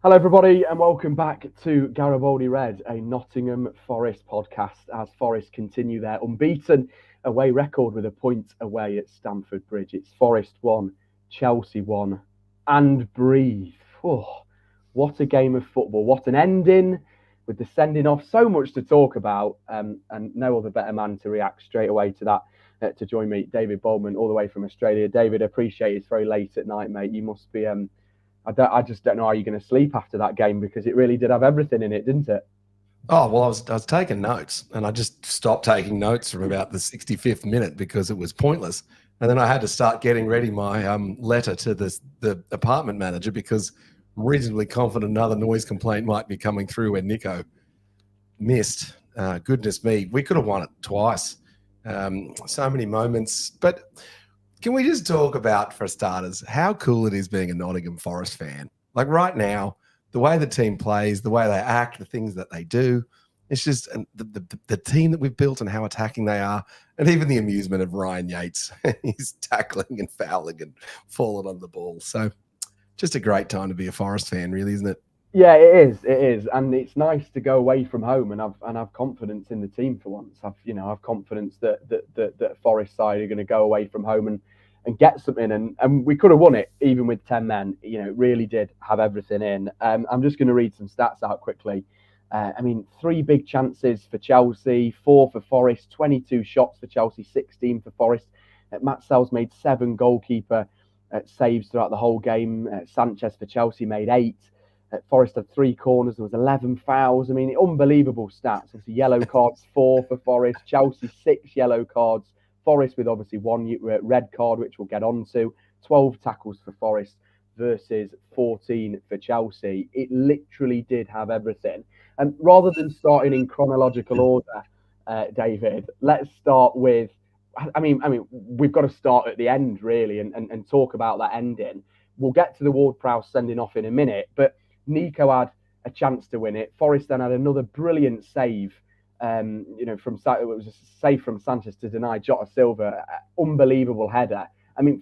Hello, everybody, and welcome back to Garibaldi Red, a Nottingham Forest podcast, as Forest continue their unbeaten away record with a point away at Stamford Bridge. It's Forest 1, Chelsea 1, and breathe. Oh, what a game of football. What an ending with the sending off. So much to talk about, and no other better man to react straight away to that. To join me, David Boldeman, all the way from Australia. David, appreciate it's very late at night, mate. You must be I just don't know how you're going to sleep after that game because it really did have everything in it, didn't it? Oh, well, I was taking notes and I just stopped taking notes from about the 65th minute because it was pointless. And then I had to start getting ready my letter to the apartment manager because I'm reasonably confident another noise complaint might be coming through when Nico missed. Goodness me, we could have won it twice. So many moments. But can we just talk about, for starters, how cool it is being a Nottingham Forest fan? Like right now, the way the team plays, the way they act, the things that they do. It's just the team that we've built and how attacking they are. And even the amusement of Ryan Yates. He's tackling and fouling and falling on the ball. So just a great time to be a Forest fan, really, isn't it? Yeah, it is. It is, and it's nice to go away from home and have confidence in the team for once. I've confidence that Forest side are going to go away from home and get something, and we could have won it even with 10 men. It really did have everything in. I'm just going to read some stats out quickly. Three big chances for Chelsea, four for Forest, 22 shots for Chelsea, 16 for Forest. Matt Sells made seven goalkeeper saves throughout the whole game. Sanchez for Chelsea made eight. Forest had three corners. There was 11 fouls. Unbelievable stats. Obviously, yellow cards, four for Forest. Chelsea, six yellow cards. Forest with obviously one red card, which we'll get on to. 12 tackles for Forest versus 14 for Chelsea. It literally did have everything. And rather than starting in chronological order, David, let's start with. We've got to start at the end really, and talk about that ending. We'll get to the Ward-Prowse sending off in a minute, but Nico had a chance to win it. Forest then had another brilliant save. From it was a save from Sanchez to deny Jota Silva. Unbelievable header.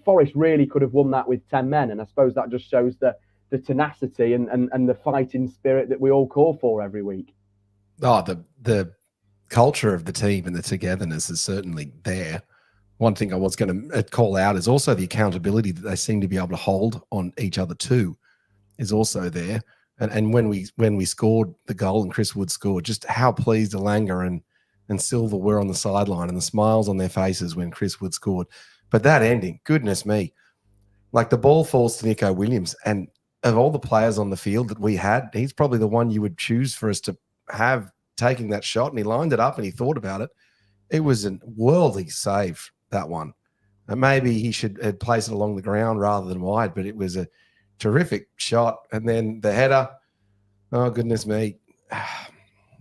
Forest really could have won that with 10 men, and I suppose that just shows the tenacity and the fighting spirit that we all call for every week. Oh, the culture of the team and the togetherness is certainly there. One thing I was going to call out is also the accountability that they seem to be able to hold on each other too is also there. And when we scored the goal and Chris Wood scored, just how pleased Alanga and Silva were on the sideline and the smiles on their faces when Chris Wood scored. But that ending, goodness me, like the ball falls to Nico Williams, and of all the players on the field that we had, he's probably the one you would choose for us to have taking that shot. And he lined it up and he thought about it. It was a worldly save, that one. And maybe he should have placed it along the ground rather than wide, but it was a terrific shot. And then the header, oh, goodness me.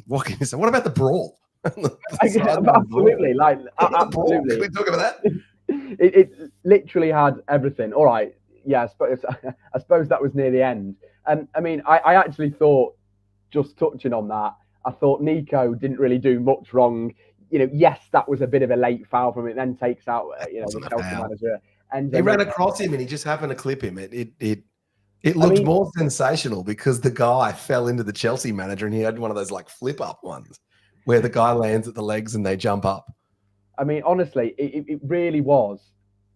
What can you say? What about the brawl? Absolutely. Absolutely. Can we talk about that? It literally had everything. All right. Yeah, I suppose that was near the end. And I actually thought, just touching on that, I thought Nico didn't really do much wrong. Yes, that was a bit of a late foul from it. Then takes out, the Chelsea manager. And he ran across him and he just happened to clip him. It looked more sensational because the guy fell into the Chelsea manager and he had one of those like flip up ones where the guy lands at the legs and they jump up. Honestly, it really was.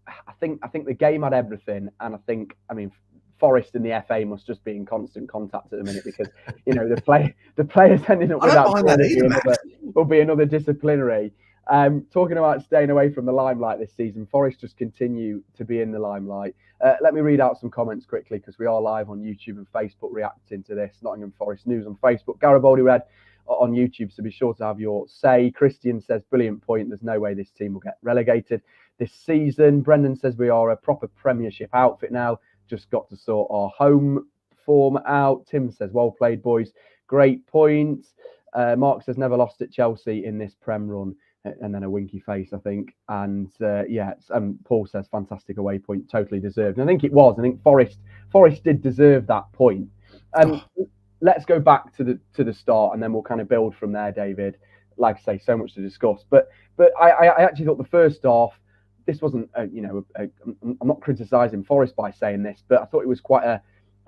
I think the game had everything, and Forest and the FA must just be in constant contact at the minute because the players ending up with that will be another disciplinary. Talking about staying away from the limelight this season, Forest just continue to be in the limelight. Let me read out some comments quickly because we are live on YouTube and Facebook reacting to this. Nottingham Forest News on Facebook. Garibaldi Red on YouTube, so be sure to have your say. Christian says, brilliant point. There's no way this team will get relegated this season. Brendan says, we are a proper Premiership outfit now. Just got to sort our home form out. Tim says, well played, boys. Great point. Mark says, never lost at Chelsea in this Prem run. And then a winky face, I think. And Paul says, fantastic away point, totally deserved. And I think it was. I think Forest did deserve that point. Let's go back to the start, and then we'll kind of build from there, David. Like I say, so much to discuss. But I actually thought the first half, this wasn't, I'm not criticising Forest by saying this, but I thought it was quite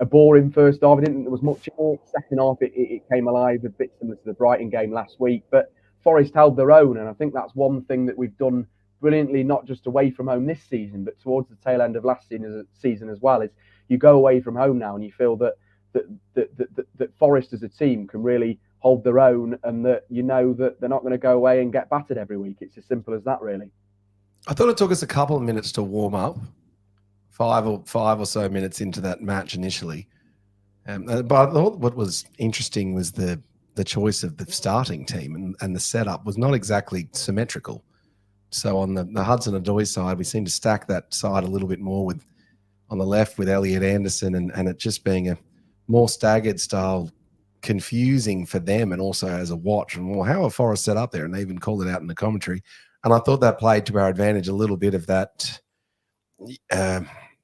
a a boring first half. I didn't think there was much more. Second half, it came alive, a bit similar to the Brighton game last week. But Forest held their own, and I think that's one thing that we've done brilliantly, not just away from home this season, but towards the tail end of last season as well. Is you go away from home now, and you feel that Forest as a team can really hold their own, and that you know that they're not going to go away and get battered every week. It's as simple as that, really. I thought it took us a couple of minutes to warm up, five or so minutes into that match initially. But I thought what was interesting was the choice of the starting team, and the setup was not exactly symmetrical. So on the Hudson-Odoi side, we seem to stack that side a little bit more with on the left with Elliot Anderson, and it just being a more staggered style, confusing for them and also as a watch. And well, how are Forest set up there? And they even called it out in the commentary. And I thought that played to our advantage a little bit of that,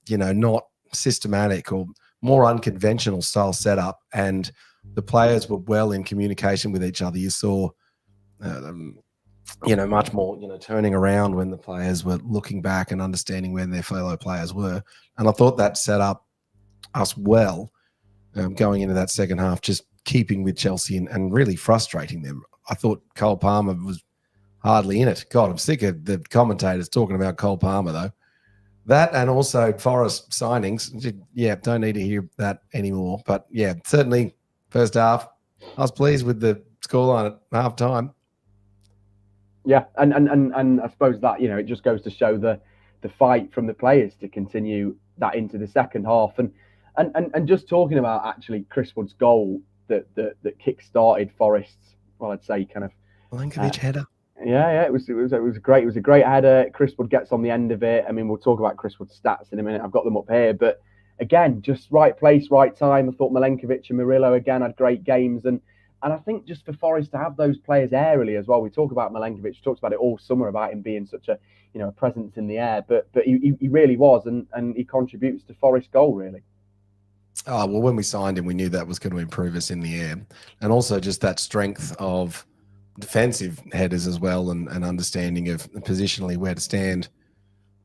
not systematic or more unconventional style setup. And the players were well in communication with each other. You saw, much more, turning around when the players were looking back and understanding where their fellow players were. And I thought that set up us well going into that second half, just keeping with Chelsea and really frustrating them. I thought Cole Palmer was hardly in it. God, I'm sick of the commentators talking about Cole Palmer, though. That and also Forest signings. Yeah, don't need to hear that anymore. But, yeah, certainly first half, I was pleased with the scoreline at half time. Yeah, and I suppose that, it just goes to show the fight from the players to continue that into the second half. And just talking about actually Chris Wood's goal that kick-started Forest's, well, I'd say kind of Milenkovic header. Yeah, it was great. It was a great header. Chris Wood gets on the end of it. I mean, we'll talk about Chris Wood's stats in a minute. I've got them up here, but again, just right place, right time. I thought Milenkovic and Murillo again had great games, and I think just for Forest to have those players aerially as well. We talk about Milenkovic, talks about it all summer about him being such a a presence in the air, but he really was, and he contributes to Forest's goal really. Oh, well, when we signed him, we knew that was going to improve us in the air, and also just that strength of defensive headers as well, and understanding of positionally where to stand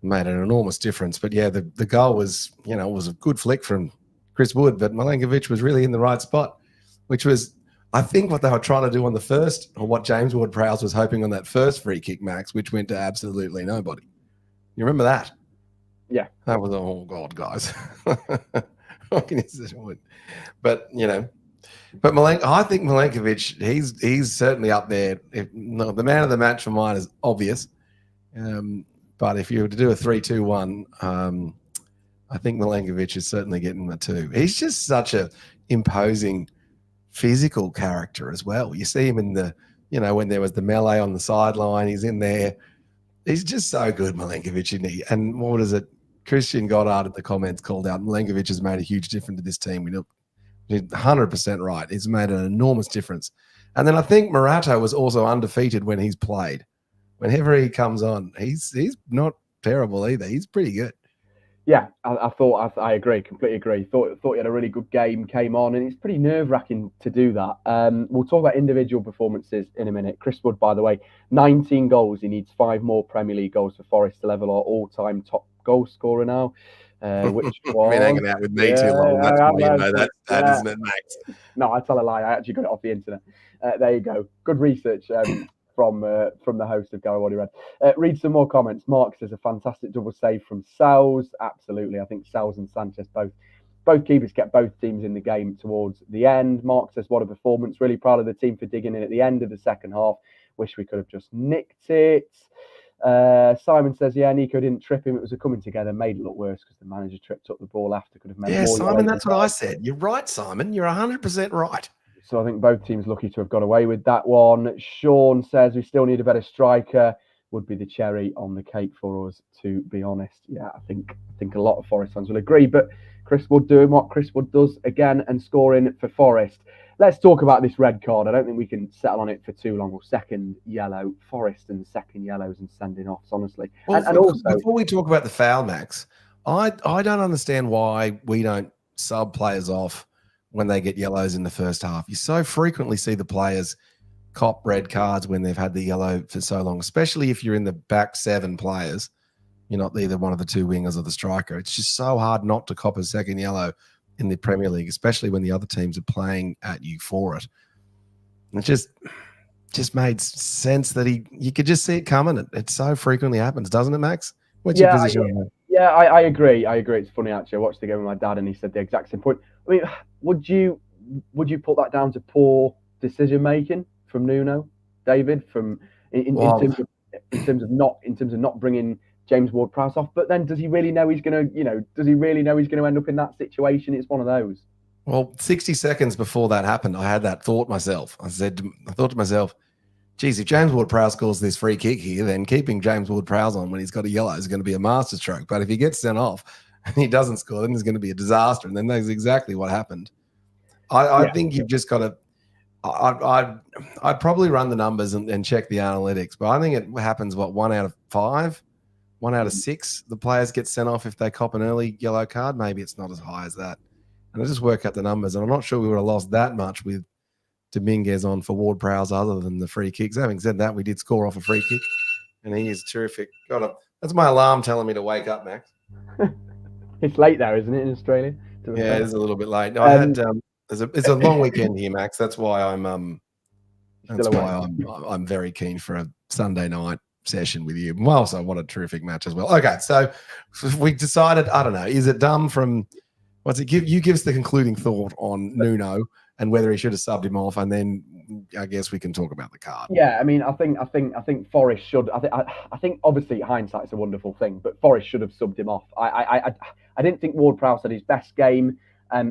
made an enormous difference. But yeah, the goal was, was a good flick from Chris Wood, but Milenkovic was really in the right spot, which was, I think, what they were trying to do on the first, or what James Ward-Prowse was hoping on that first free kick, Max, which went to absolutely nobody. You remember that? Yeah. That was, oh God, guys. What can you say? But, but I think Milenkovic, he's certainly up there. The man of the match for mine is obvious. But if you were to do a 3-2-1, I think Milenkovic is certainly getting the 2. He's just such a imposing physical character as well. You see him in the, when there was the melee on the sideline, he's in there. He's just so good, Milenkovic, isn't he? And what is it? Christian Goddard in the comments called out Milenkovic has made a huge difference to this team. You're 100% right. It's made an enormous difference. And then I think Morata was also undefeated when he's played. Whenever he comes on, he's not terrible either. He's pretty good. Yeah, I agree, completely agree. Thought he had a really good game, came on, and it's pretty nerve-wracking to do that. We'll talk about individual performances in a minute. Chris Wood, by the way, 19 goals. He needs 5 more Premier League goals for Forest to level our all-time top goal scorer now. Which was... Been hanging out with me too long. That's why you know that, isn't it, Max? No, I tell a lie. I actually got it off the internet. There you go. Good research. From the host of Go What He Read. Read some more comments. Mark says a fantastic double save from Sells. Absolutely. I think Sells and Sanchez both keepers kept both teams in the game towards the end. Mark says what a performance. Really proud of the team for digging in at the end of the second half. Wish we could have just nicked it. Simon says, yeah, Nico didn't trip him. It was a coming together. Made it look worse because the manager tripped up the ball after. Could have made more. Simon, that's what I said. You're right, Simon. You're 100% right. So I think both teams lucky to have got away with that one. Sean says we still need a better striker. Would be the cherry on the cake for us, to be honest. Yeah, I think a lot of Forest fans will agree. But Chris Wood doing what Chris Wood does again and scoring for Forest. Let's talk about this red card. I don't think we can settle on it for too long. Or second yellow, Forest and second yellows and sending offs, honestly. Well, and also, before we talk about the foul, Max, I don't understand why we don't sub players off when they get yellows in the first half. You so frequently see the players cop red cards when they've had the yellow for so long, especially if you're in the back 7 players. You're not either one of the 2 wingers or the striker. It's just so hard not to cop a second yellow in the Premier League, especially when the other teams are playing at you for it. It just made sense that you could just see it coming. It so frequently happens, doesn't it, Max? What's your position on that? Yeah, I agree. I agree. It's funny, actually. I watched the game with my dad and he said the exact same point. I mean, would you put that down to poor decision making from Nuno, David, in terms of not bringing James Ward-Prowse off? But then, does he really know he's going to end up in that situation? It's one of those. Well, 60 seconds before that happened, I had that thought myself. I thought to myself, geez, if James Ward-Prowse scores this free kick here, then keeping James Ward-Prowse on when he's got a yellow is going to be a masterstroke. But if he gets sent off and he doesn't score, then there's going to be a disaster. And then that's exactly what happened. I think you've just got to I'd probably run the numbers and check the analytics, but I think it happens, 1 out of 5, 1 out of 6. The players get sent off if they cop an early yellow card. Maybe it's not as high as that. And I just work out the numbers, and I'm not sure we would have lost that much with Dominguez on for Ward-Prowse other than the free kicks. Having said that, we did score off a free kick, and he is terrific. That's my alarm telling me to wake up, Max. It's late there, isn't it, in Australia? Yeah, it is a little bit late. I had it's a long weekend here, Max. That's why I'm very keen for a Sunday night session with you. Well, so what a terrific match as well. Okay, so we decided, I don't know, is it dumb from you give us the concluding thought on Nuno and whether he should have subbed him off, and then I guess we can talk about the card. Yeah, I mean, I think Forest should. I think obviously hindsight's a wonderful thing, but Forest should have subbed him off. I didn't think Ward-Prowse had his best game.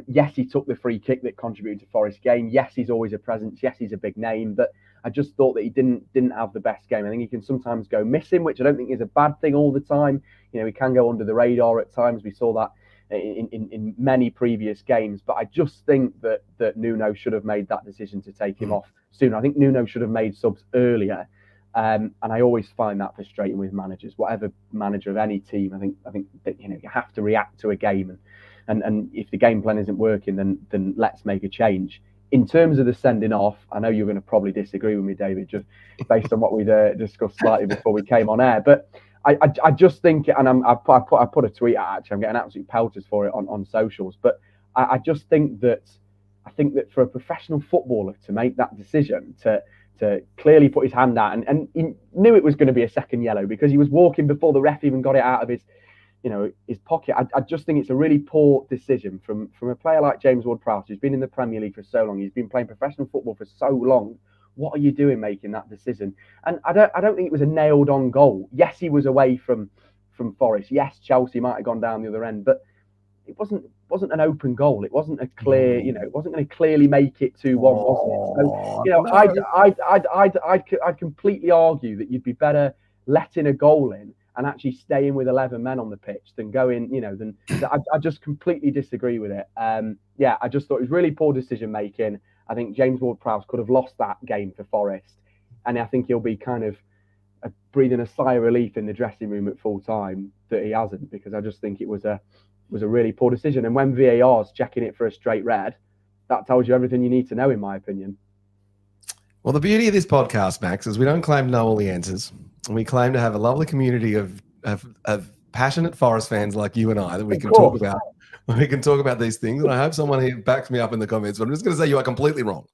Yes, he took the free kick that contributed to Forest's game. Yes, he's always a presence. Yes, he's a big name, but I just thought that he didn't have the best game. I think he can sometimes go missing, which I don't think is a bad thing all the time. You know, he can go under the radar at times. We saw that in many previous games, but I just think that Nuno should have made that decision to take him off sooner. I think Nuno should have made subs earlier, and I always find that frustrating with managers, whatever manager of any team. I think that, you know, you have to react to a game, and if the game plan isn't working, then let's make a change. In terms of the sending off, I know you're going to probably disagree with me, David, just based on what we'd discussed slightly before we came on air, but I just think, and I put a tweet out, actually, I'm getting absolute pelters for it on socials, but I just think that for a professional footballer to make that decision, to clearly put his hand out, and he knew it was going to be a second yellow because he was walking before the ref even got it out of his pocket. I just think it's a really poor decision from a player like James Ward-Prowse, who's been in the Premier League for so long. He's been playing professional football for so long. What are you doing making that decision? And I don't think it was a nailed on goal. Yes, he was away from Forest. Yes, Chelsea might have gone down the other end, but it wasn't an open goal. It wasn't a clear, it wasn't going to clearly make it 2-1, wasn't it? So, I'd completely argue that you'd be better letting a goal in and actually staying with 11 men on the pitch than going, I just completely disagree with it. I just thought it was really poor decision making. I think James Ward-Prowse could have lost that game for Forest, and I think he'll be kind of breathing a sigh of relief in the dressing room at full time that he hasn't, because I just think it was a really poor decision. And when VAR's checking it for a straight red, that tells you everything you need to know, in my opinion. Well, the beauty of this podcast, Max, is we don't claim to know all the answers. We claim to have a lovely community of passionate Forest fans like you and I that we can talk about. We can talk about these things, and I hope someone here backs me up in the comments. But I'm just going to say you are completely wrong.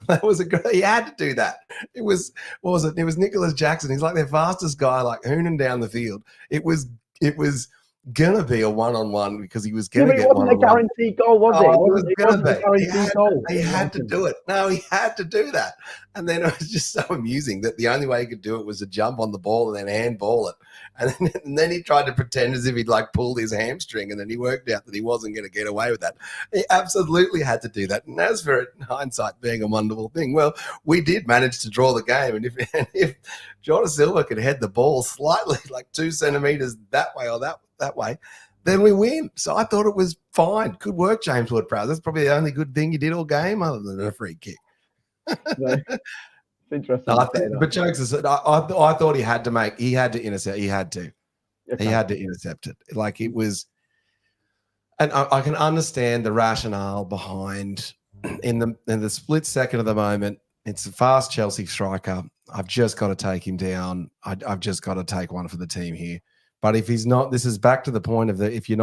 That was he had to do that. It was, what was it? It was Nicholas Jackson. He's like their fastest guy, like hooning down the field. It was gonna be a one-on-one because he was gonna get one-on-one. It wasn't a guaranteed goal, was it? It was gonna be. He had to do it. No, he had to do that. And then it was just so amusing that the only way he could do it was to jump on the ball and then handball it. And then he tried to pretend as if he'd like pulled his hamstring, and then he worked out that he wasn't going to get away with that. He absolutely had to do that. And as for hindsight being a wonderful thing, well, we did manage to draw the game. And if Jota Silva could head the ball slightly, like 2 centimeters that way or that way, then we win. So I thought it was fine. Good work, James Ward-Prowse. That's probably the only good thing you did all game, other than a free kick. It's interesting. But jokes aside, I thought he had to intercept. He had to intercept it. Like, it was, and I can understand the rationale behind in the split second of the moment. It's a fast Chelsea striker. I've just got to take him down. I've just got to take one for the team here. But if he's not, this is back to the point of if he's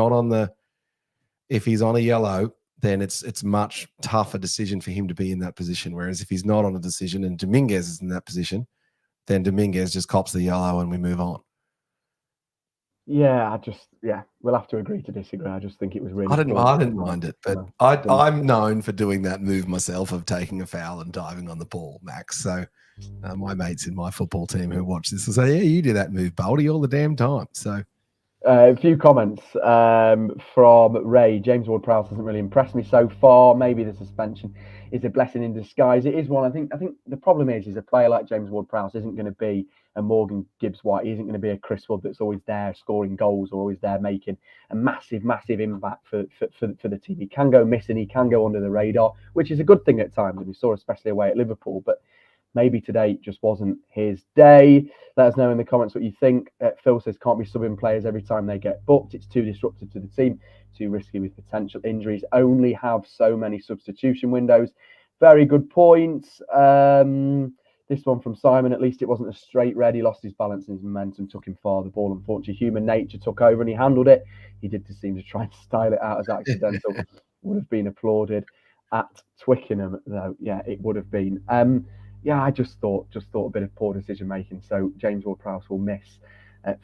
on a yellow, then it's much tougher decision for him to be in that position. Whereas if he's not on a decision and Dominguez is in that position, then Dominguez just cops the yellow and we move on. Yeah, we'll have to agree to disagree. I just think it was really. I didn't mind it, but I'm known for doing that move myself of taking a foul and diving on the ball, Max. So my mates in my football team who watch this will say, "Yeah, you do that move, Baldy, all the damn time." So. A few comments from Ray. James Ward-Prowse doesn't really impress me so far. Maybe the suspension is a blessing in disguise. It is one. I think the problem is a player like James Ward-Prowse isn't going to be a Morgan Gibbs-White. He isn't going to be a Chris Wood that's always there scoring goals or always there making a massive impact for the team. He can go missing. He can go under the radar, which is a good thing at times. And we saw especially away at Liverpool. But maybe today just wasn't his day. Let us know in the comments what you think. Phil says can't be subbing players every time they get booked. It's too disruptive to the team, too risky with potential injuries. Only have so many substitution windows. Very good points. This one from Simon, at least it wasn't a straight red. He lost his balance and his momentum, took him far. The ball, unfortunately, human nature took over and he handled it. He did seem to try and style it out as accidental. Would have been applauded at Twickenham, though. Yeah, it would have been. Yeah, I just thought a bit of poor decision making. So James Ward-Prowse will miss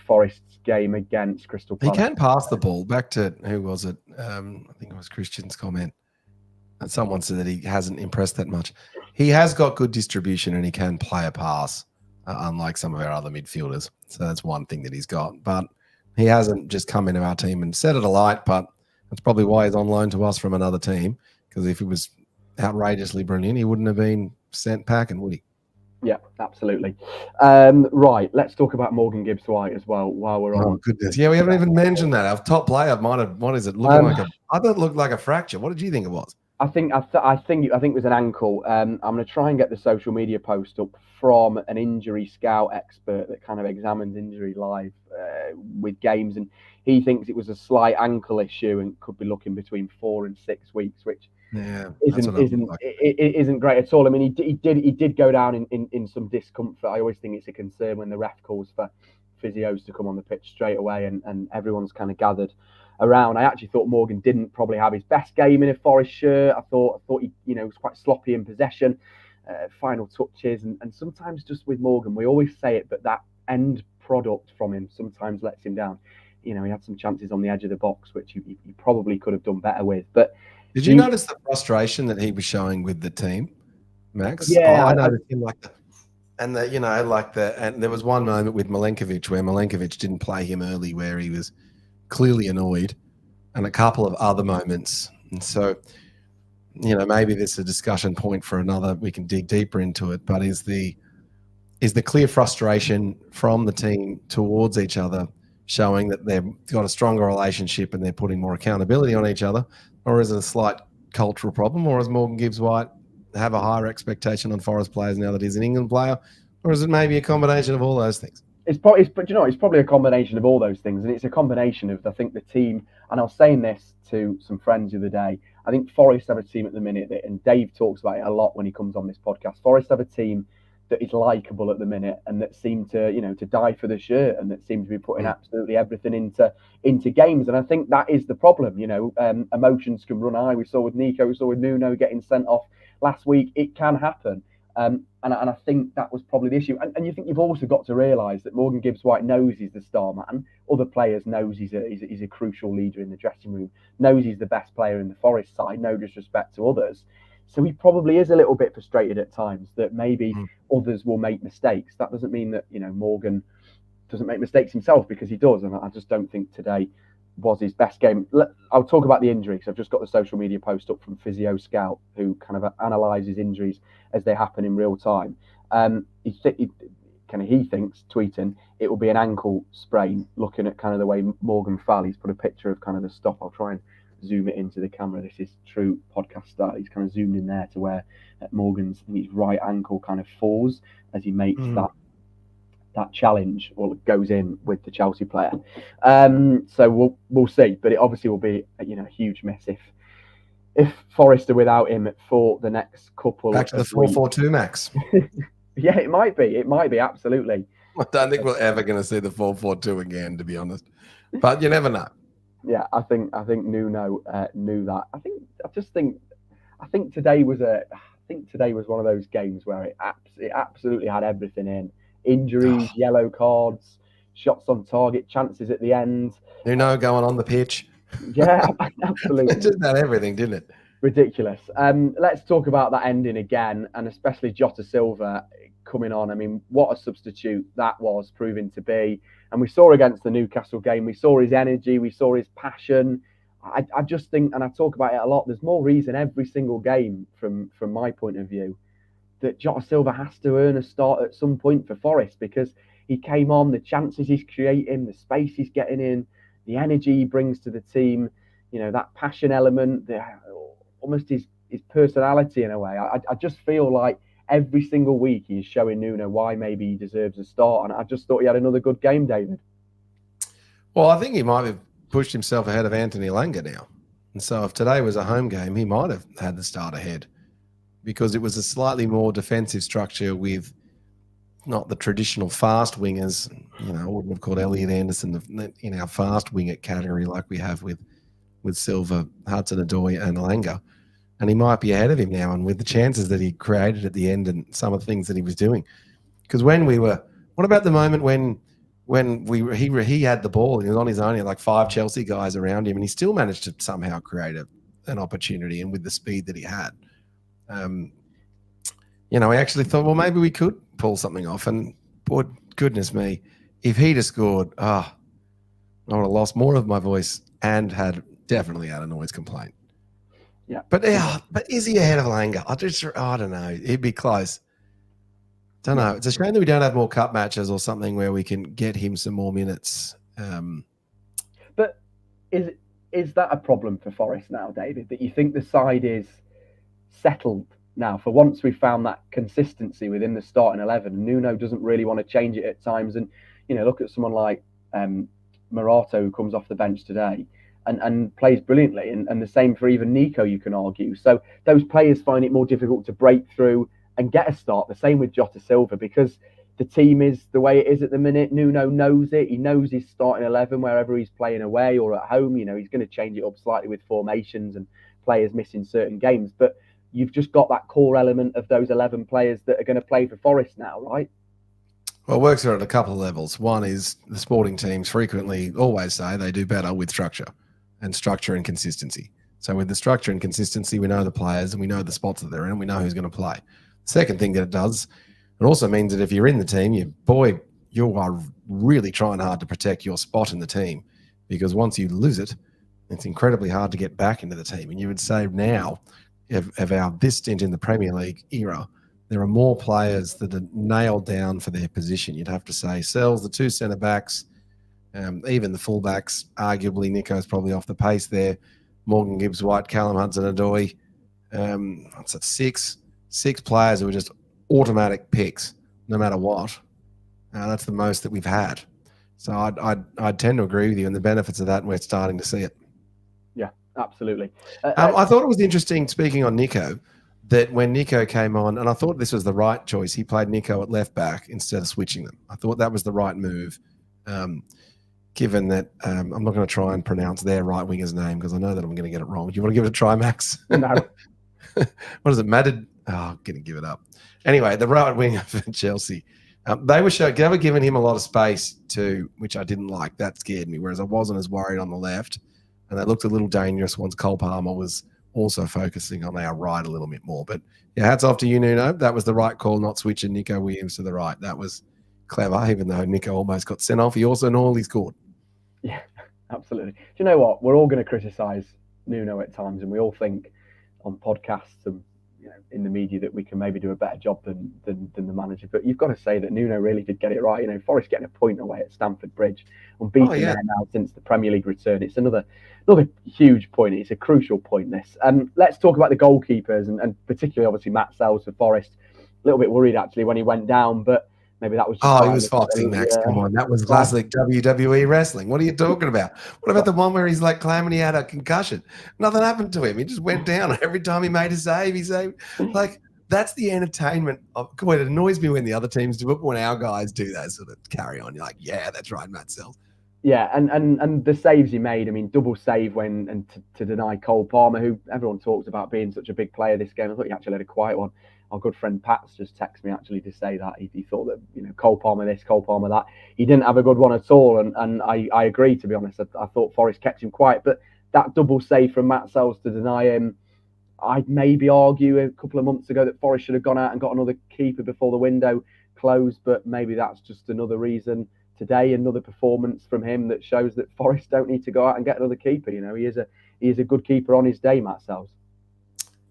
Forest's game against Crystal Palace. He can pass the ball. Back to who was it? I think it was Christian's comment. And someone said that he hasn't impressed that much. He has got good distribution and he can play a pass, unlike some of our other midfielders. So that's one thing that he's got. But he hasn't just come into our team and set it alight. But that's probably why he's on loan to us from another team. Because if he was outrageously brilliant, he wouldn't have been sent packing, would he? Yeah, absolutely. Right, let's talk about Morgan Gibbs-White as well while we're on. Oh, goodness. Yeah, we haven't even mentioned that. Our top player might have, what is it, looking like I thought it looked like a fracture. What did you think it was? I think it was an ankle. I'm going to try and get the social media post up from an injury scout expert that kind of examines injury live with games, and he thinks it was a slight ankle issue and could be looking between 4 and 6 weeks, which isn't great at all. I mean, he did go down in some discomfort. I always think it's a concern when the ref calls for physios to come on the pitch straight away, and everyone's kind of gathered around. I actually thought Morgan didn't probably have his best game in a Forest shirt. I thought he was quite sloppy in possession, final touches, and sometimes just with Morgan, we always say it, but that end product from him sometimes lets him down. He had some chances on the edge of the box which he probably could have done better with. But did you notice the frustration that he was showing with the team, Max? Yeah, I noticed him and there was one moment with Milenkovic where Milenkovic didn't play him early, where he was clearly annoyed, and a couple of other moments. And so, maybe this is a discussion point for another. We can dig deeper into it. But is the clear frustration from the team towards each other showing that they've got a stronger relationship and they're putting more accountability on each other, or is it a slight cultural problem, or does Morgan Gibbs-White have a higher expectation on Forest players now that he's an England player, or is it maybe a combination of all those things? It's probably a combination of all those things, and it's a combination of, I think, the team. And I was saying this to some friends the other day. I think Forest have a team at the minute, and Dave talks about it a lot when he comes on this podcast. Forest have a team that is likeable at the minute, and that seem to die for the shirt, and that seem to be putting absolutely everything into games. And I think that is the problem. Emotions can run high. We saw with Nico, we saw with Nuno getting sent off last week. It can happen. And I think that was probably the issue. And you think you've also got to realise that Morgan Gibbs-White knows he's the star man. Other players knows he's a crucial leader in the dressing room. Knows he's the best player in the Forest side. No disrespect to others. So he probably is a little bit frustrated at times that maybe others will make mistakes. That doesn't mean that Morgan doesn't make mistakes himself, because he does. And I just don't think today was his best game. I'll talk about the injury, because I've just got the social media post up from Physio Scout, who kind of analyses injuries as they happen in real time. He thinks, tweeting, it will be an ankle sprain, looking at kind of the way Morgan fell. He's put a picture of kind of the stop. I'll try and zoom it into the camera. This is true podcast style. He's kind of zoomed in there to where Morgan's his right ankle kind of falls as he makes that challenge, or goes in with the Chelsea player. So we'll see, but it obviously will be a huge miss if Forest are without him for the next couple. Back to the 4-4-2, Max. Yeah, it might be absolutely. I don't think we're ever going to see the 4-4-2 again, to be honest. But you never know. Yeah, I think Nuno knew that. I think today was one of those games where it absolutely had everything in: injuries, Oh, yellow cards, shots on target, chances at the end. Nuno going on the pitch. Yeah, It absolutely just had everything, didn't it? ridiculous. Let's talk about that ending again, and especially Jota Silva coming on. I mean, what a substitute that was proving to be. And we saw against the Newcastle game, we saw his energy, we saw his passion. I just think, and I talk about it a lot, there's more reason every single game from my point of view that Jota Silva has to earn a start at some point for Forest, because he came on, the chances he's creating, the space he's getting in, the energy he brings to the team, that passion element, almost his personality in a way. I just feel like every single week he's showing Nuno why maybe he deserves a start. And I just thought he had another good game, David. Well, I think he might have pushed himself ahead of Anthony Elanga now. And so if today was a home game, he might have had the start ahead, because it was a slightly more defensive structure with not the traditional fast wingers. I wouldn't have called Elliot Anderson in our fast winger category like we have with Silva, Hudson-Odoi and Elanga. And he might be ahead of him now, and with the chances that he created at the end and some of the things that he was doing. Because what about the moment when he had the ball and he was on his own, he had like 5 Chelsea guys around him, and he still managed to somehow create an opportunity, and with the speed that he had. I actually thought, well, maybe we could pull something off. And boy, goodness me, if he'd have scored, I would have lost more of my voice and definitely had a noise complaint. Yeah. But is he ahead of Elanga? I don't know. He'd be close. Don't know. It's a shame that we don't have more cup matches or something where we can get him some more minutes. But is that a problem for Forest now, David, that you think the side is settled now? For once, we've found that consistency within the starting 11. Nuno doesn't really want to change it at times. And, look at someone like Morato, who comes off the bench today and plays brilliantly. And the same for even Nico, you can argue. So those players find it more difficult to break through and get a start. The same with Jota Silva, because the team is the way it is at the minute. Nuno knows it. He knows his starting 11 wherever he's playing away or at home. He's going to change it up slightly with formations and players missing certain games. But you've just got that core element of those 11 players that are going to play for Forest now, right? Well, it works at a couple of levels. One is the sporting teams frequently always say they do better with structure and consistency. So with the structure and consistency, we know the players and we know the spots that they're in and we know who's going to play. Second thing that it does, it also means that if you're in the team, you are really trying hard to protect your spot in the team, because once you lose it, it's incredibly hard to get back into the team. And you would say now, of this stint in the Premier League era, there are more players that are nailed down for their position. You'd have to say Sells, the 2 centre-backs, even the full-backs, arguably Nico's probably off the pace there, Morgan Gibbs-White, Callum Hudson-Odoi, that's at 6 players who are just automatic picks, no matter what. That's the most that we've had. So I'd tend to agree with you, and the benefits of that, and we're starting to see it. Yeah, absolutely. I thought it was interesting, speaking on Nico, that when Nico came on, and I thought this was the right choice, he played Nico at left back instead of switching them. I thought that was the right move, given that I'm not going to try and pronounce their right winger's name because I know that I'm going to get it wrong. Do you want to give it a try, Max? No. What is it? Madrid? Oh, I'm going to give it up. Anyway, the right winger for Chelsea. They were giving him a lot of space too, which I didn't like. That scared me, whereas I wasn't as worried on the left. And they looked a little dangerous once Cole Palmer was also focusing on our right a little bit more. But yeah, hats off to you, Nuno. That was the right call, not switching Nico Williams to the right. That was clever, even though Nico almost got sent off. He also normally scored. Yeah, absolutely. Do you know what? We're all going to criticise Nuno at times, and we all think on podcasts and in the media that we can maybe do a better job than the manager. But you've got to say that Nuno really did get it right. Forest getting a point away at Stamford Bridge, unbeaten there now since the Premier League return. It's another huge point. It's a crucial point, this. Let's talk about the goalkeepers, and particularly, obviously, Matt Sells for Forest. A little bit worried, actually, when he went down, but maybe that was just... he was foxing, Max. Come on. That was classic WWE wrestling. What are you talking about? What about the one where he's like claiming he had a concussion? Nothing happened to him. He just went down. Every time he made a save, he saved. Like, that's the entertainment of... It annoys me when the other teams do it, but when our guys do that sort of carry on, you're like, yeah, that's right, Matt Sells. Yeah, and the saves he made, I mean, double save to deny Cole Palmer, who everyone talks about being such a big player this game. I thought he actually had a quiet one. Our good friend Pat's just texted me actually to say that he thought that, Cole Palmer this, Cole Palmer that. He didn't have a good one at all, and I agree, to be honest. I thought Forest kept him quiet, but that double save from Matt Sells to deny him, I'd maybe argue a couple of months ago that Forest should have gone out and got another keeper before the window closed, but maybe that's just another reason today, another performance from him that shows that Forest don't need to go out and get another keeper. He is a good keeper on his day, Matt Sells.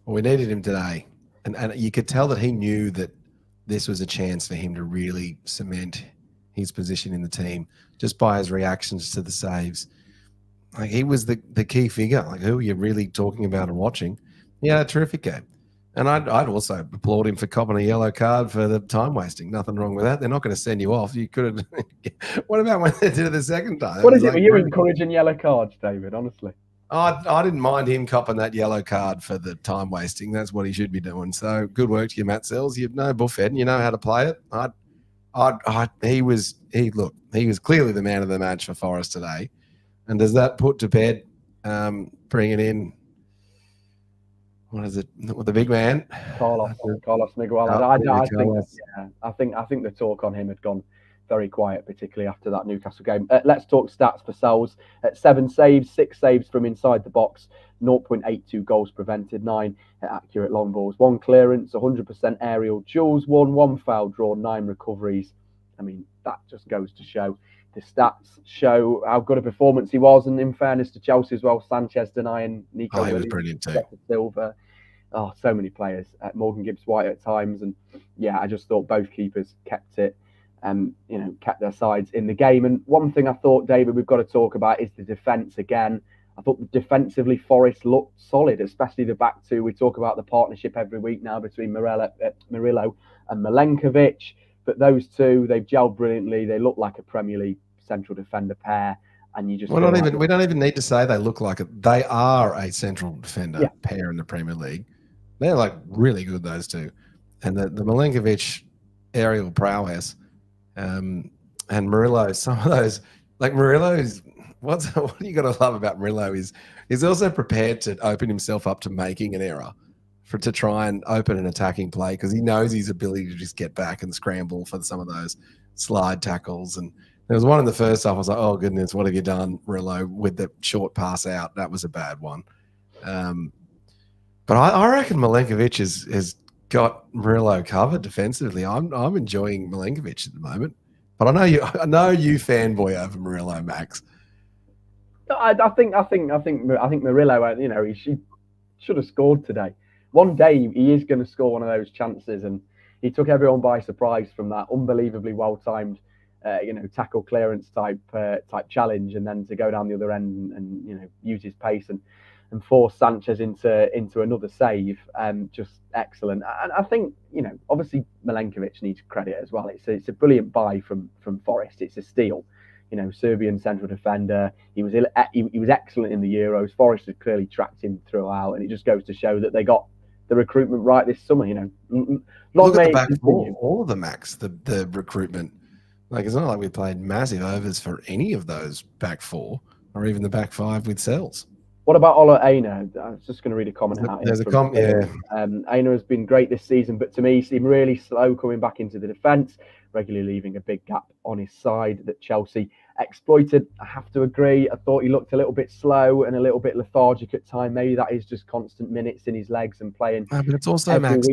Well, we needed him today, and you could tell that he knew that this was a chance for him to really cement his position in the team just by his reactions to the saves. Like, he was the key figure. Like, who are you really talking about and watching? He had a terrific game. And I'd also applaud him for copping a yellow card for the time wasting. Nothing wrong with that. They're not going to send you off. You could have. What about when they did it the second time? What is it? Were you encouraging yellow cards, David? Honestly, I didn't mind him copping that yellow card for the time wasting. That's what he should be doing. So good work to you, Matt Sells. You know bullfed and you know how to play it. He was clearly the man of the match for Forest today. And does that put to bed bringing in? What is it? The big man, Carlos Miguel. I think the talk on him had gone very quiet, particularly after that Newcastle game. Let's talk stats for Sells. 7 saves, 6 saves from inside the box, 0.82 goals prevented, 9 accurate long balls, 1 clearance, 100% aerial duels, 1 foul draw, 9 recoveries. I mean, that just goes to show. The stats show how good a performance he was, and in fairness to Chelsea as well, Sanchez denying Nico Williams, was brilliant too. Silva. So many players. Morgan Gibbs-White at times, and yeah, I just thought both keepers kept it, kept their sides in the game. And one thing I thought, David, we've got to talk about is the defence again. I thought defensively Forest looked solid, especially the back two. We talk about the partnership every week now between Murillo and Milenkovic. But those two, they've gelled brilliantly. They look like a Premier League central defender pair. And you just we don't even need to say they look like it. They are a central defender pair in the Premier League. They're like really good, those two. And the Milenkovic aerial prowess and Murillo, some of those, like Murillo's, what you got to love about Murillo is he's also prepared to open himself up to making an error to try and open an attacking play, because he knows his ability to just get back and scramble for some of those slide tackles. And there was one in the first half. I was like, oh, goodness, what have you done, Murillo, with the short pass out? That was a bad one. But I reckon Milenkovic has got Murillo covered defensively. I'm enjoying Milenkovic at the moment. But I know you fanboy over Murillo, Max. I think Murillo, he should have scored today. One day he is going to score one of those chances, and he took everyone by surprise from that unbelievably well-timed, tackle clearance type challenge, and then to go down the other end and use his pace and force Sanchez into another save. Just excellent. And I think obviously Milenkovic needs credit as well. It's a brilliant buy from Forest. It's a steal. Serbian central defender. He was excellent in the Euros. Forest had clearly tracked him throughout, and it just goes to show that they got the recruitment right this summer. Look at the back four, all of the Max, the recruitment. Like, it's not like we played massive overs for any of those back four, or even the back five with Sells. What about Ola Aina? I was just going to read a comment out. There's a comment, yeah. Aina has been great this season, but to me, he seemed really slow coming back into the defence, regularly leaving a big gap on his side that Chelsea exploited. I have to agree. I thought he looked a little bit slow and a little bit lethargic at time. Maybe that is just constant minutes in his legs and playing. But it's also, Max,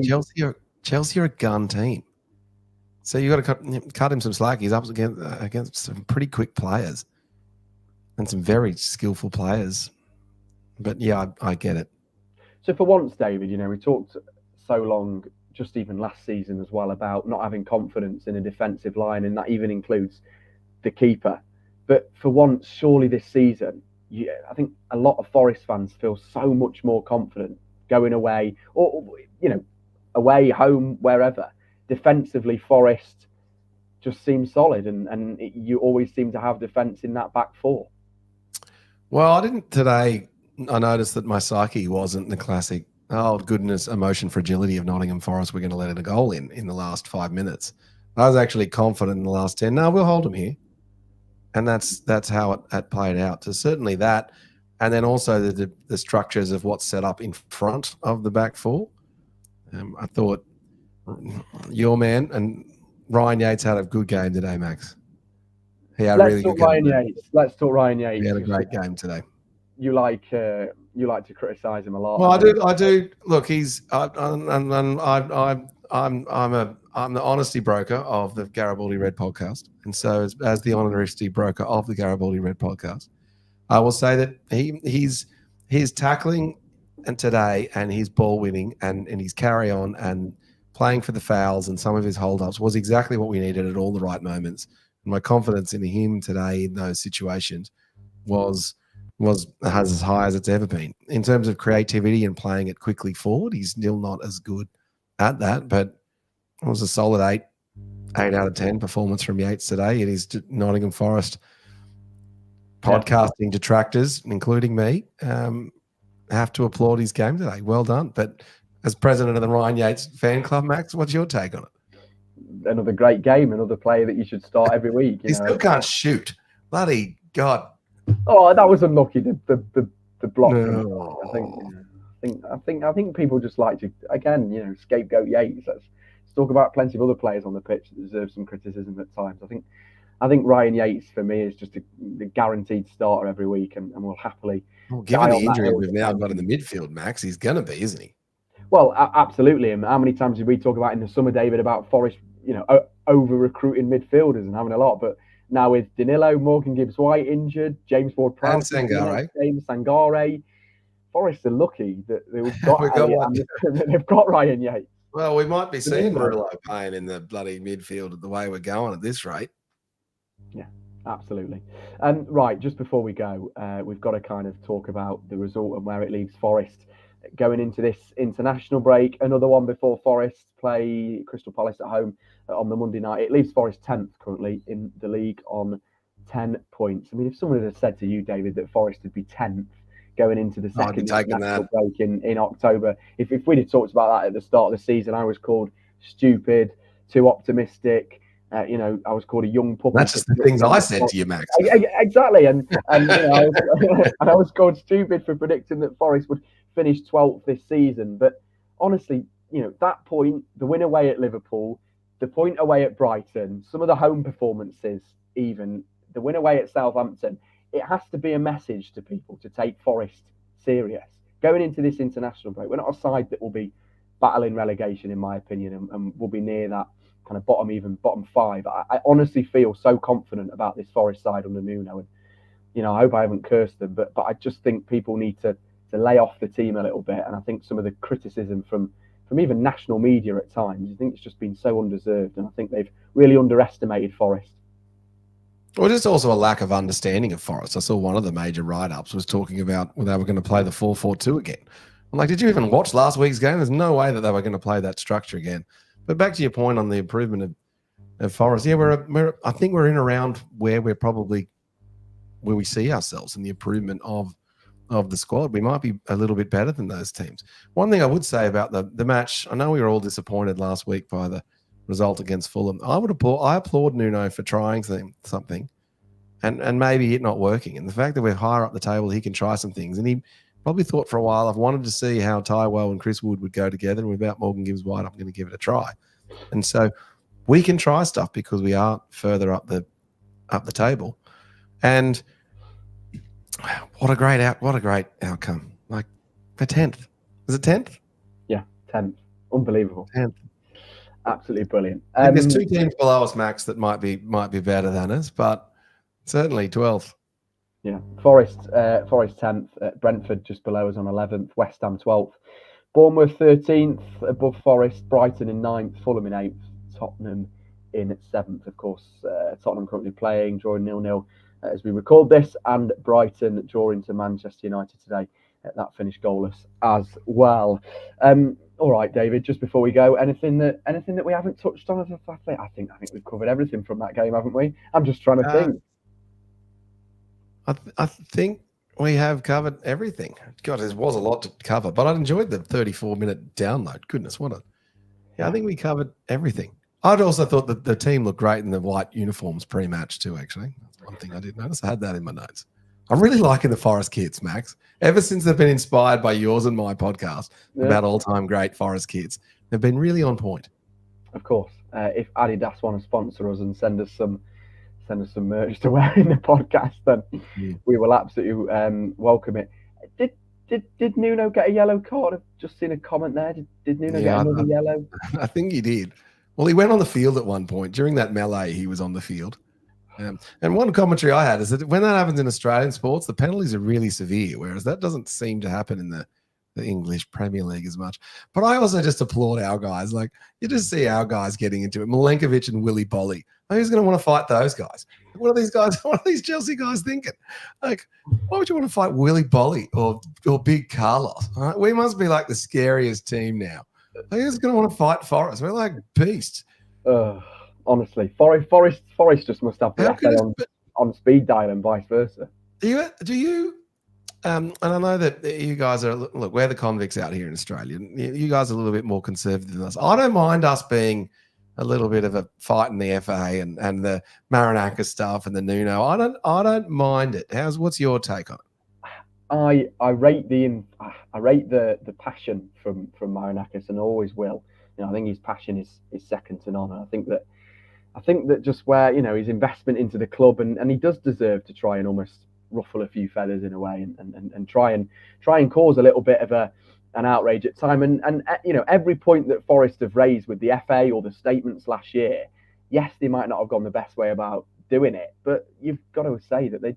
Chelsea are a gun team. So you got to cut him some slack. He's up against some pretty quick players and some very skillful players. But yeah, I get it. So for once, David, we talked so long, just even last season as well, about not having confidence in a defensive line, and that even includes the keeper. But for once, surely this season, I think a lot of Forest fans feel so much more confident going away, or away, home, wherever. Defensively, Forest just seems solid, and you always seem to have defence in that back four. Well, I didn't today. I noticed that my psyche wasn't the classic, oh, goodness, emotion fragility of Nottingham Forest. We're going to let in a goal in the last 5 minutes. I was actually confident in the last 10. No, we'll hold them here. And that's how it played out. So certainly that, and then also the structures of what's set up in front of the back four. I thought your man and Ryan Yates had a good game today, Max. He had a really good game. Let's talk Ryan Yates. He had a great game today. You like to criticise him a lot. Well, I do. Look, he's I'm the honesty broker of the Garibaldi Red podcast, and so as the honesty broker of the Garibaldi Red podcast, I will say that his tackling and today and his ball winning and his carry on and playing for the fouls and some of his hold ups was exactly what we needed at all the right moments. And my confidence in him today in those situations was as high as it's ever been. In terms of creativity and playing it quickly forward, he's still not as good at that, but it was a solid 8 out of 10 performance from Yates today. It is Nottingham Forest podcasting detractors, including me, have to applaud his game today. Well done. But as president of the Ryan Yates fan club, Max, what's your take on it? Another great game, another player that you should start every week. He still can't shoot. Bloody God. Oh, that was unlucky. The block. No. I think people just like to again, scapegoat Yates. Let's talk about plenty of other players on the pitch that deserve some criticism at times. I think Ryan Yates for me is just the guaranteed starter every week, and will happily. Well, given the injury we've now got in the midfield, Max, he's going to be, isn't he? Well, absolutely. And how many times did we talk about in the summer, David, about Forest, over recruiting midfielders and having a lot, but now with Danilo, Morgan Gibbs-White injured, James Ward-Prowse, and Sangare, Forest are lucky that they've got Ryan Yates. Well, we might be seeing Murillo playing in the bloody midfield at the way we're going at this rate. Yeah, absolutely. Right, just before we go, we've got to kind of talk about the result and where it leaves Forest going into this international break. Another one before Forest play Crystal Palace at home on the Monday night. It leaves Forest 10th currently in the league on 10 points. I mean, if someone had said to you, David, that Forest would be 10th going into the second international break in October, if we'd have talked about that at the start of the season, I was called stupid, too optimistic. I was called a young puppy. That's just the things I said to you, Max. Exactly, and I was called stupid for predicting that Forest would finish 12th this season. But honestly, that point, the win away at Liverpool, the point away at Brighton, some of the home performances, even the win away at Southampton, it has to be a message to people to take Forest serious going into this international break. We're not a side that will be battling relegation, in my opinion, and will be near that kind of bottom 5. I honestly feel so confident about this Forest side under Nuno, and I hope I haven't cursed them, but I just think people need to lay off the team a little bit. And I think some of the criticism from even national media at times, I think it's just been so undeserved, and I think they've really underestimated Forest. Well, just also a lack of understanding of Forest. I saw one of the major write-ups was talking about they were going to play the 4-4-2 again. I'm like, did you even watch last week's game? There's no way that they were going to play that structure again. But back to your point on the improvement of Forest, yeah, I think we're in around where we see ourselves in the improvement of the squad. We might be a little bit better than those teams. One thing I would say about the match, I know we were all disappointed last week by the result against Fulham. I applaud Nuno for trying something and maybe it not working. And the fact that we're higher up the table, he can try some things. And he probably thought for a while, I've wanted to see how Tywell and Chris Wood would go together. And without Morgan Gibbs-White, I'm going to give it a try. And so we can try stuff because we are further up the table. And what a great outcome. Like for 10th. Is it 10th? Yeah, 10th. Unbelievable. 10th. Absolutely brilliant. There's 2 teams below us, Max, that might be better than us, but certainly 12th. Yeah, Forest 10th, Brentford just below us on 11th, West Ham 12th, Bournemouth 13th, above Forest, Brighton in 9th, Fulham in 8th, Tottenham in 7th. Of course, Tottenham currently playing, drawing 0-0 as we record this, and Brighton drawing to Manchester United today. That finished goalless as well. All right, David, just before we go, anything that we haven't touched on? I think we've covered everything from that game, haven't we? I'm just trying to think. I think we have covered everything. God, there was a lot to cover, but I enjoyed the 34-minute download. Goodness, I think we covered everything. I'd also thought that the team looked great in the white uniforms pre-match too, actually. That's one thing I did notice. I had that in my notes. I'm really liking the Forest kits, Max. Ever since they've been inspired by yours and my podcast about all-time great Forest kits, they've been really on point. Of course. If Adidas want to sponsor us and send us some merch to wear in the podcast, then we will absolutely welcome it. Did Nuno get a yellow card? I've just seen a comment there. Did Nuno get another yellow? I think he did. Well, he went on the field at one point. During that melee, he was on the field. And one commentary I had is that when that happens in Australian sports, the penalties are really severe, whereas that doesn't seem to happen in the English Premier League as much. But I also just applaud our guys. Like, you just see our guys getting into it. Milenkovic and Willy Bolly. Who's going to want to fight those guys? What are these Chelsea guys thinking? Like, why would you want to fight Willy Bolly or Big Carlos? All right? We must be like the scariest team now. Who's going to want to fight Forest? We're like beasts. Honestly, Forest just must have the FA on speed dial and vice versa. Do you? And I know that you guys are, look, we're the convicts out here in Australia. You guys are a little bit more conservative than us. I don't mind us being a little bit of a fight in the FA and the Maranaka stuff and the Nuno. I don't mind it. What's your take on it? I rate the passion from Maranakis and always will. You know, I think his passion is second to none. I think that just where, you know, his investment into the club and he does deserve to try and almost ruffle a few feathers in a way and try and cause a little bit of an outrage at time and you know, every point that Forest have raised with the FA or the statements last year, yes, they might not have gone the best way about doing it, but you've got to say that they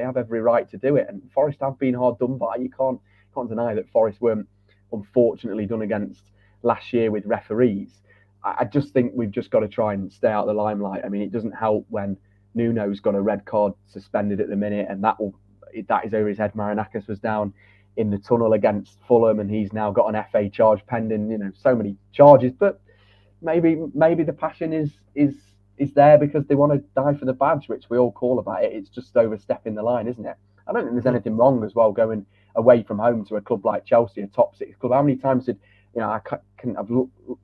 have every right to do it, and Forest have been hard done by. You can't deny that Forest weren't unfortunately done against last year with referees. I just think we've just got to try and stay out of the limelight. I mean, it doesn't help when Nuno's got a red card suspended at the minute, and that is over his head. Maranakis was down in the tunnel against Fulham, and he's now got an FA charge pending. You know, so many charges, but maybe the passion is there because they want to die for the badge, which we all call about it. It's just overstepping the line, isn't it? I don't think there's anything wrong as well going away from home to a club like Chelsea, a top six club. How many times did, you know, I've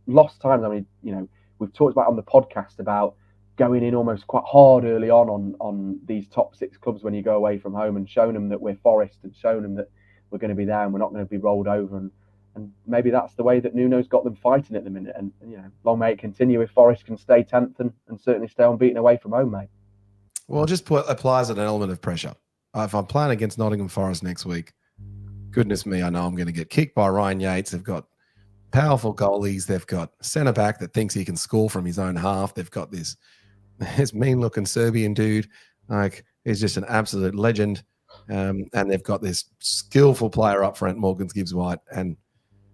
lost times. I mean, you know, we've talked about on the podcast about going in almost quite hard early on these top six clubs when you go away from home and showing them that we're Forest and showing them that we're going to be there and we're not going to be rolled over. And maybe that's the way that Nuno's got them fighting at the minute. And you know, long may it continue if Forest can stay 10th and certainly stay unbeaten away from home, mate. Well, it just applies an element of pressure. If I'm playing against Nottingham Forest next week, goodness me, I know I'm going to get kicked by Ryan Yates. They've got powerful goalies. They've got centre-back that thinks he can score from his own half. They've got this mean-looking Serbian dude. Like, he's just an absolute legend. And they've got this skillful player up front, Morgan Gibbs-White, and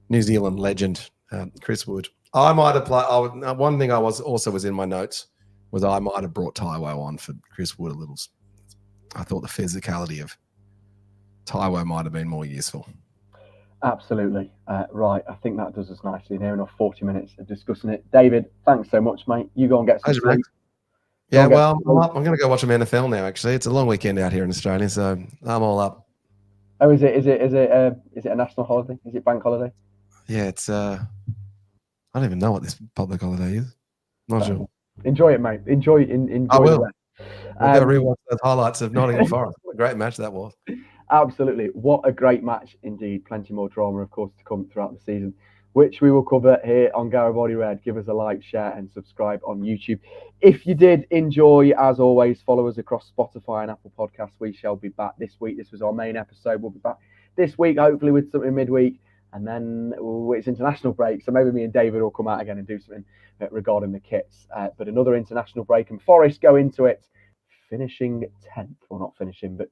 New Zealand legend, Chris Wood. I might have played. One thing was in my notes was I might have brought Taiwo on for Chris Wood a little. I thought the physicality of Taiwo might have been more useful. Absolutely. Right. I think that does us nicely. Near enough 40 minutes of discussing it. David, thanks so much, mate. You go and get some sleep. Yeah, well, I'm going to go watch some NFL now, actually. It's a long weekend out here in Australia, so I'm all up. Oh, is it a national holiday? Is it bank holiday? Yeah, it's I don't even know what this public holiday is. Not sure. Enjoy it, mate. Enjoy. I will. I'll go rewatch those highlights of Nottingham Forest. What a great match that was. Absolutely. What a great match indeed. Plenty more drama, of course, to come throughout the season, which we will cover here on Garibaldi Red. Give us a like, share, and subscribe on YouTube. If you did enjoy, as always, follow us across Spotify and Apple Podcasts. We shall be back this week. This was our main episode. We'll be back this week, hopefully with something midweek. And then it's international break. So maybe me and David will come out again and do something regarding the kits. But another international break. And Forest go into it finishing 10th. Well, not finishing, but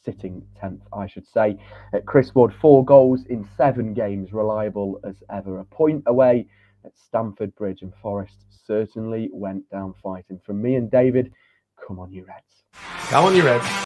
sitting 10th, I should say. Chris Wood, 4 goals in 7 games, reliable as ever. A point away at Stamford Bridge, and Forest certainly went down fighting. From me and David, come on, you Reds. Come on, you Reds.